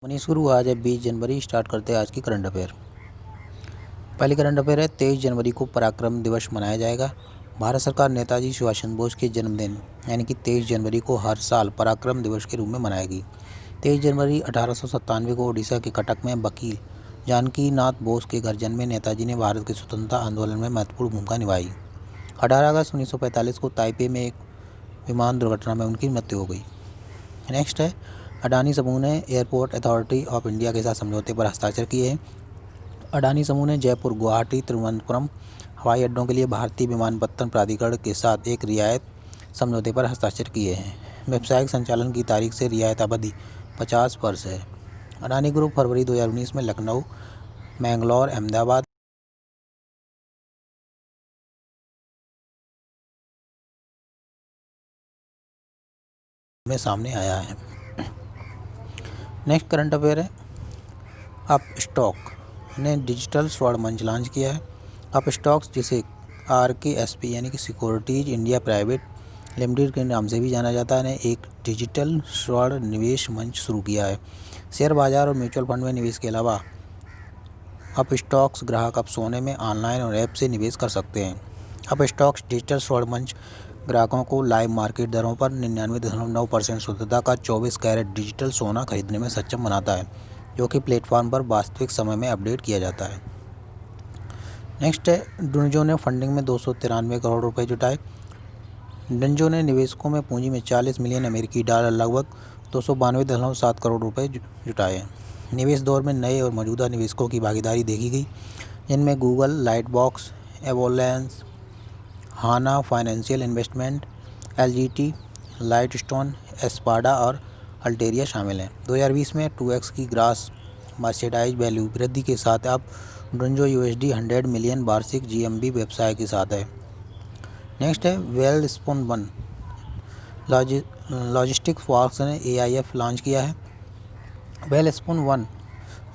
Money शुरू आज है 20 जनवरी। स्टार्ट करते हैं आज की करंट अफेयर। पहली करंट अफेयर है 23 जनवरी को पराक्रम दिवस मनाया जाएगा। भारत सरकार नेताजी सुभाष चंद्र बोस के जन्मदिन यानी कि 23 जनवरी को हर साल पराक्रम दिवस के रूप में मनाएगी। 23 जनवरी 1897 को ओडिशा के कटक में वकील जानकी नाथ बोस के घर जन्मे नेताजी ने भारत के स्वतंत्रता आंदोलन में महत्वपूर्ण भूमिका निभाई। 18 अगस्त 1945 को ताइपे में एक विमान दुर्घटना में उनकी मृत्यु हो गई। नेक्स्ट है, अडानी समूह ने एयरपोर्ट अथॉरिटी ऑफ इंडिया के साथ समझौते पर हस्ताक्षर किए हैं। अडानी समूह ने जयपुर, गुवाहाटी, तिरुवनंतपुरम हवाई अड्डों के लिए भारतीय विमानपत्तन प्राधिकरण के साथ एक रियायत समझौते पर हस्ताक्षर किए हैं। व्यावसायिक संचालन की तारीख से रियायत अवधि 50 वर्ष है। अडानी ग्रुप फरवरी 2019 में लखनऊ, मैंगलोर, अहमदाबाद में सामने आया है। नेक्स्ट करंट अफेयर है, अपस्टॉक ने डिजिटल स्वर्ण मंच लॉन्च किया है। अपस्टॉक्स, जिसे RKSP यानी कि सिक्योरिटीज इंडिया प्राइवेट लिमिटेड के नाम से भी जाना जाता है, ने एक डिजिटल स्वर्ण निवेश मंच शुरू किया है। शेयर बाजार और म्यूचुअल फंड में निवेश के अलावा अपस्टॉक्स ग्राहक अब सोने में ऑनलाइन और ऐप से निवेश कर सकते हैं। अपस्टॉक्स डिजिटल स्वर्ण मंच ग्राहकों को लाइव मार्केट दरों पर 99.9% शुद्धता का 24 कैरेट डिजिटल सोना खरीदने में सक्षम बनाता है, जो कि प्लेटफॉर्म पर वास्तविक समय में अपडेट किया जाता है। नेक्स्ट है, डुनजो ने फंडिंग में 293 करोड़ रुपए जुटाए। डुनजो ने निवेशकों में पूंजी में 40 मिलियन अमेरिकी डॉलर लगभग 292.7 करोड़ रुपए जुटाए हैं। निवेश दौर में नए और मौजूदा निवेशकों की भागीदारी देखी गई, जिनमें गूगल, लाइटबॉक्स, एवोलेंस, हाना फाइनेंशियल इन्वेस्टमेंट, LGT, लाइटस्टोन, एस्पाडा और अल्टेरिया शामिल हैं। 2020 में 2x की ग्रास मर्चेंडाइज वैल्यू वृद्धि के साथ अब डुनजो $100 मिलियन वार्षिक GMV व्यवसाय के साथ है। नेक्स्ट है, वेलस्पन वन लॉजिस्टिक पार्क्स ने AIF लॉन्च किया है। वेलस्पन वन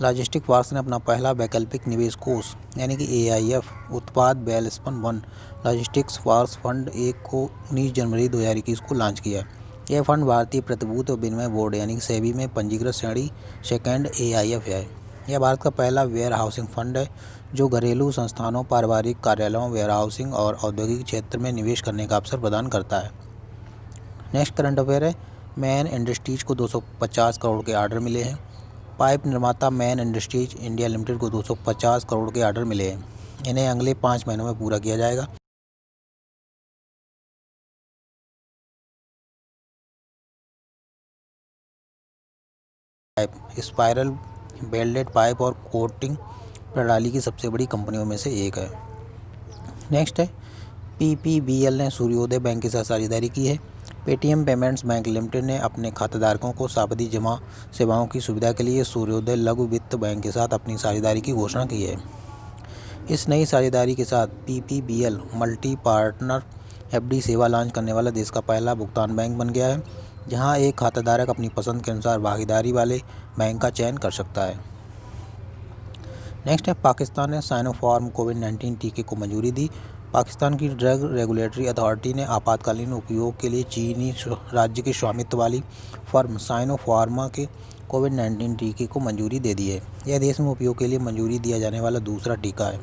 लॉजिस्टिक पार्क्स ने अपना पहला वैकल्पिक निवेश कोष यानी कि AIF उत्पाद Welspun one logistics parks fund 1 को 19 जनवरी 2021 को लॉन्च किया। यह फंड भारतीय प्रतिभूति विनिमय बोर्ड यानी कि सेबी में पंजीकृत श्रेणी सेकेंड AIF है। यह भारत का पहला वेयर हाउसिंग फंड है जो घरेलू संस्थानों, पारिवारिक कार्यालयों, वेयर हाउसिंग और औद्योगिक क्षेत्र में निवेश करने का अवसर प्रदान करता है। नेक्स्ट करंट अफेयर है, मैन इंडस्ट्रीज को 250 करोड़ के ऑर्डर मिले हैं। पाइप निर्माता मैन इंडस्ट्रीज इंडिया लिमिटेड को 250 करोड़ के ऑर्डर मिले हैं। इन्हें अगले 5 महीनों में पूरा किया जाएगा। पाइप स्पाइरल वेल्डेड पाइप और कोटिंग प्रणाली की सबसे बड़ी कंपनियों में से एक है। नेक्स्ट है, PPBL ने सूर्योदय बैंक के साथ साझेदारी की है। पेटीएम पेमेंट्स बैंक लिमिटेड ने अपने खातेधारकों को सावधि जमा सेवाओं की सुविधा के लिए सूर्योदय लघु वित्त बैंक के साथ अपनी साझेदारी की घोषणा की है। इस नई साझेदारी के साथ PPBL मल्टी पार्टनर FD सेवा लॉन्च करने वाला देश का पहला भुगतान बैंक बन गया है, जहां एक खाताधारक अपनी पसंद के अनुसार भागीदारी वाले बैंक का चयन कर सकता है। नेक्स्ट है, पाकिस्तान ने साइनोफार्म कोविड-19 टीके को मंजूरी दी। पाकिस्तान की ड्रग रेगुलेटरी अथॉरिटी ने आपातकालीन उपयोग के लिए चीनी राज्य के स्वामित्व वाली फर्म साइनोफार्मा के कोविड-19 टीके को मंजूरी दे दी है। यह देश में उपयोग के लिए मंजूरी दिया जाने वाला दूसरा टीका है।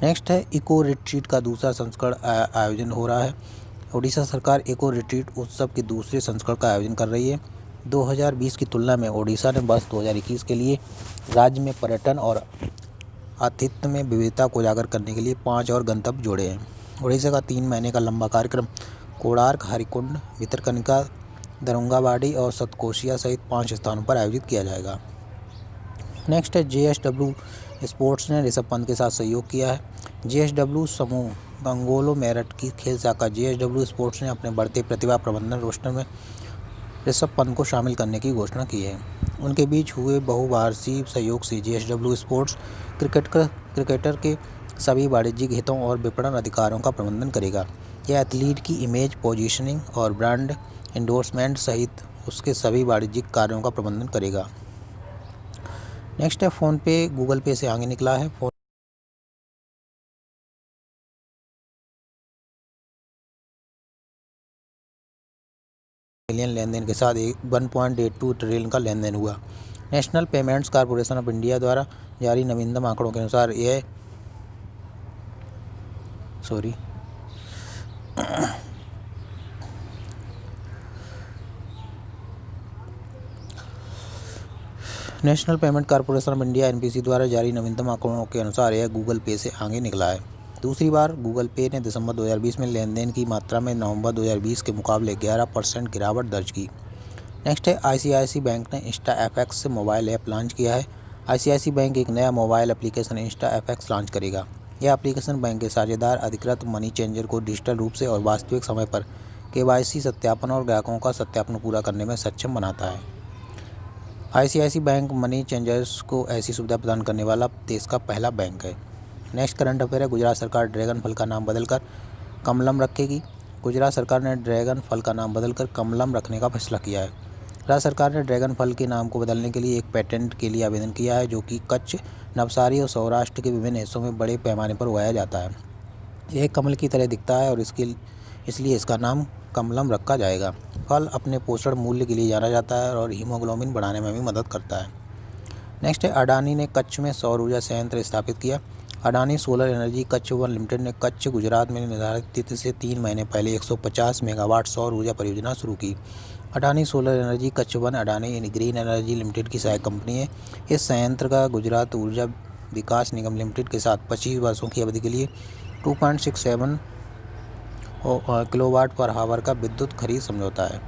नेक्स्ट है, इको रिट्रीट का दूसरा संस्करण आयोजन हो रहा है। ओडिशा सरकार इको रिट्रीट उत्सव के दूसरे संस्करण का आयोजन कर रही है। 2020 की तुलना में ओडिशा ने वर्ष 2021 के लिए राज्य में पर्यटन और आतिथ्य में विविधता को उजागर करने के लिए 5 और गंतव्य जोड़े हैं। ओडिशा का 3 महीने का लंबा कार्यक्रम कोणार्क, हरिकुंड, भितरकनिका, दरंगाबाड़ी और सतकोशिया सहित 5 स्थानों पर आयोजित किया जाएगा। नेक्स्ट है, JSW स्पोर्ट्स ने ऋषभ पंत के साथ सहयोग किया है। JSW समूह बंगोलो मेरठ की खेल शाखा JSW स्पोर्ट्स ने अपने बढ़ते प्रतिभा प्रबंधन रोस्टर में ऋषभ पंत को शामिल करने की घोषणा की है। उनके बीच हुए बहुवार्षिक सहयोग से JSW स्पोर्ट्स क्रिकेटर के सभी वाणिज्यिक हितों और विपणन अधिकारों का प्रबंधन करेगा। यह एथलीट की इमेज, पोजीशनिंग और ब्रांड एंडोर्समेंट सहित उसके सभी वाणिज्यिक कार्यों का प्रबंधन करेगा। नेक्स्ट है, फ़ोनपे गूगल पे से आगे निकला है। मिलियन लेन देन के साथ 1.82 ट्रिलियन का लेन देन हुआ। National payments corporation of India द्वारा जारी नवीनतम आंकड़ों के अनुसार national payment corporation of India NPC द्वारा जारी नवीनतम आंकड़ों के अनुसार यह गूगल पे से आगे निकला है। दूसरी बार गूगल पे ने दिसंबर 2020 में लेन देन की मात्रा में नवंबर 2020 के मुकाबले 11% गिरावट दर्ज की। नेक्स्ट है आईसीआईसी बैंक ने इंस्टा एफएक्स से मोबाइल ऐप लॉन्च किया है। आईसीआईसी बैंक एक नया mobile application Insta FX launch करेगा। यह एप्लीकेशन बैंक के साझेदार अधिकृत मनी चेंजर को डिजिटल रूप से और वास्तविक समय पर केवाईसी सत्यापन और ग्राहकों का सत्यापन पूरा करने में सक्षम बनाता है। आईसीआईसी बैंक मनी चेंजर्स को ऐसी सुविधा प्रदान करने वाला देश का पहला बैंक है। नेक्स्ट करंट अफेयर है, गुजरात सरकार ड्रैगन फल का नाम बदलकर कमलम रखेगी। गुजरात सरकार ने ड्रैगन फल का नाम बदलकर कमलम रखने का फैसला किया है। राज्य सरकार ने ड्रैगन फल के नाम को बदलने के लिए एक पेटेंट के लिए आवेदन किया है, जो कि कच्छ, नवसारी और सौराष्ट्र के विभिन्न हिस्सों में बड़े पैमाने पर उगाया जाता है। यह कमल की तरह दिखता है और इसलिए इसका नाम कमलम रखा जाएगा। फल अपने पोषण मूल्य के लिए जाना जाता है और हीमोग्लोबिन बढ़ाने में भी मदद करता है। नेक्स्ट है, अडानी ने कच्छ में सौर ऊर्जा संयंत्र स्थापित किया। Adani solar energy Kutch 1 limited ने कच्छ, गुजरात में निर्धारित तिथि से 3 महीने पहले 150 मेगावाट सौर ऊर्जा परियोजना शुरू की। Adani solar energy Kutch 1 Adani green energy limited की सहायक कंपनी है। इस संयंत्र का गुजरात ऊर्जा विकास निगम लिमिटेड के साथ 25 वर्षों की अवधि के लिए 2.67 किलोवाट पर आवर का विद्युत खरीद समझौता है।